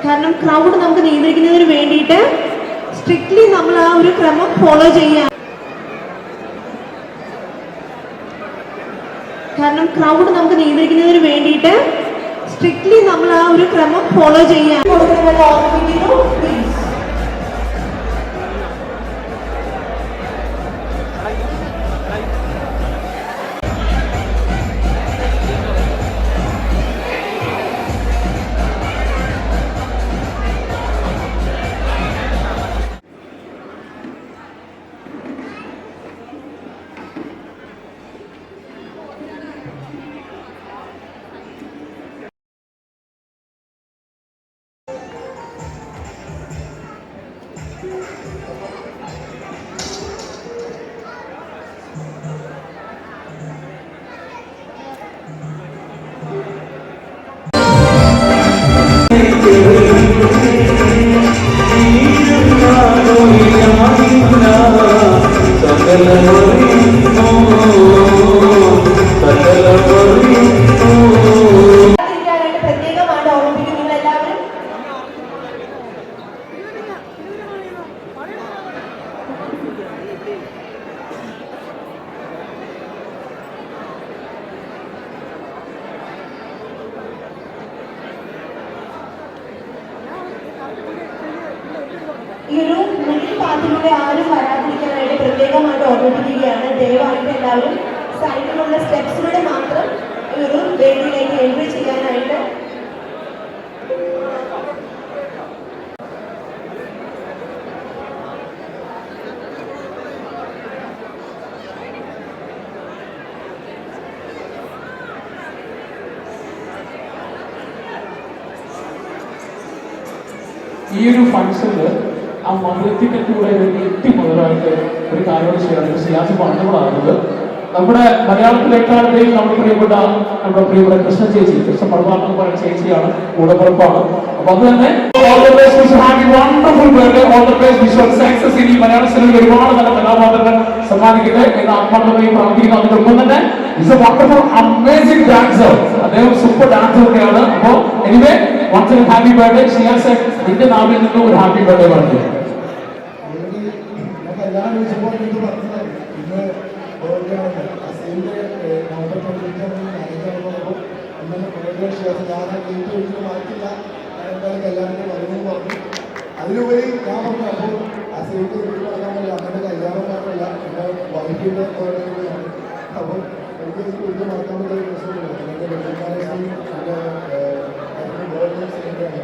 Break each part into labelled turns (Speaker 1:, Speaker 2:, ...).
Speaker 1: കാരണം ക്രൗഡ് നമുക്ക് നിയന്ത്രിക്കുന്നതിന് വേണ്ടിയിട്ട് സ്ട്രിക്ട്ലി നമ്മൾ ആ ഒരു ക്രമം ഫോളോ ചെയ്യാൻ കാരണം ക്രൗഡ് നമുക്ക് നിയന്ത്രിക്കുന്നതിന് വേണ്ടിയിട്ട് സ്ട്രിക്ട്ലി നമ്മൾ ആ ഒരു ക്രമം ഫോളോ ചെയ്യാൻ കൊടുക്കണമെന്ന് ഓർമ്മിപ്പിക്കുന്നു. ഈ ഒരു മിഡിൽ പാത്തിലൂടെ ആരും വരാതിരിക്കാനായിട്ട് പ്രത്യേകമായിട്ട് ഓർമ്മിപ്പിക്കുകയാണ്. ദയവായിട്ട് എല്ലാവരും സൈഡിലുള്ള സ്റ്റെപ്സിലൂടെ മാത്രം ഈ ഒരു വേദിയിലേക്ക് എൻട്രി ചെയ്യാനായിട്ട്
Speaker 2: ഈ ഒരു ഫംഗ്ഷനിൽ ആ മധുരത്തിൻ്റെ കൂടെ ഒരു എത്തി മുതലായിട്ട് ഒരു കാര്യം ചെയ്യണം. സിയാസ് പറഞ്ഞതാണത് നമ്മുടെ മലയാളത്തിലേക്കാളുടെയും നമ്മുടെ പ്രിയപ്പെട്ട കൃഷ്ണ ചേച്ചി, കൃഷ്ണ പർവാർ എന്ന് പറയുന്ന ചേച്ചിയാണ്, കൂടപ്പുറപ്പാണ്. അപ്പൊ അത് തന്നെ മലയാള സിനിമയിൽ ഒരുപാട് നല്ല കഥാപാത്രങ്ങൾ സമ്മാനിക്കട്ടെ എന്ന് ആത്മാർത്ഥമായി പ്രാർത്ഥിക്കുന്നു. അതിനൊപ്പം തന്നെ അമേസിംഗ് ഡാൻസർ, അദ്ദേഹം സൂപ്പർ ഡാൻസർ ഒക്കെയാണ്. അപ്പോ anyway once happy birthday Shiyas, നിന്റെ നാവിൽ നിന്നും ഒരു ഹാപ്പി ബർത്ത്ഡേ പറഞ്ഞു.
Speaker 3: അതിലുപരി ഞാൻ പറഞ്ഞു, അപ്പോൾ ആ സേഫ്റ്റി നടക്കാൻ പറ്റില്ല. അമ്മയുടെ കല്യാണം മാത്രമല്ല, എൻ്റെ വൈഫിൻ്റെ കൂടെയാണ്. അപ്പോൾ എനിക്ക് ഒരിക്കലും നടക്കാൻ പറ്റിയ ഒരു പ്രശ്നമില്ല. എൻ്റെ വെഡിങ് എൻ്റെ ബർത്ത്ഡേ സെലിബ്രേറ്റാണ്.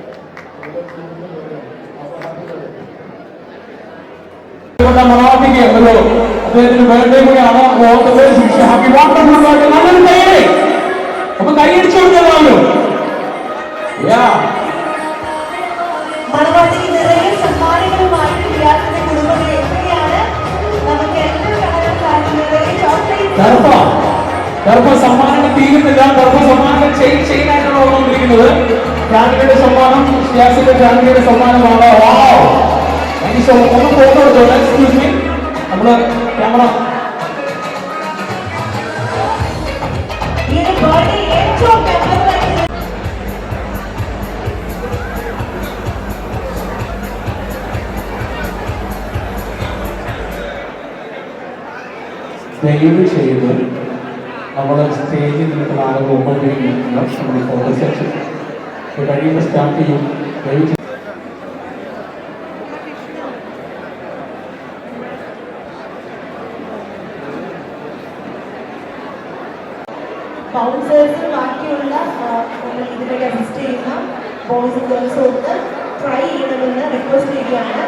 Speaker 2: അദ്ദേഹത്തിന്റെ ബർത്ത്ഡേ കൂടെയാണ്. Happy wonderful birthday. നല്ലൊരു കൈയടി, അപ്പൊ കൈയടിച്ചു കൊടുക്കാമല്ലോ. സമ്മാനങ്ങൾ തീരുന്നില്ല. സമ്മാനങ്ങൾ ചെയ്യാനായിട്ടാണ് വന്നുകൊണ്ടിരിക്കുന്നത്. ഫാമിലിയുടെ സമ്മാനം, ഷിയാസിന്റെ ഫാമിലിയുടെ സമ്മാനമാണ്. ഒന്ന് ഫോട്ടോ എക്സ്ക്യൂസ് മീ, നമ്മള് ക്യാമറ ദയവ് ചെയ്ത് നമ്മുടെ സ്റ്റേജിൽ നിൽക്കുന്ന ആളുകൾ മുമ്പിലേക്ക് നമ്മുടെ ഫോട്ടോ സെക്ഷൻ കഴിയുമ്പോൾ സ്റ്റാർട്ട് ചെയ്യും. ദയവ്
Speaker 1: ബൗൺസേഴ്സ് ബാക്കിയുള്ള നമ്മൾ ഇതിലേക്ക് അസിസ്റ്റ് ചെയ്യുന്ന ബോയ്സും ഗേൾസും ഒന്ന് ട്രൈ ചെയ്യണമെന്ന് റിക്വസ്റ്റ് ചെയ്യുകയാണ്.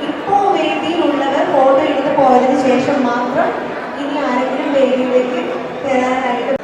Speaker 1: ഇപ്പോൾ വേദിയിലുള്ളവർ ഫോട്ടോ എടുത്ത് പോയതിനു ശേഷം മാത്രം ഇനി ആരെങ്കിലും വേദിയിലേക്ക് കയറാനായിട്ട്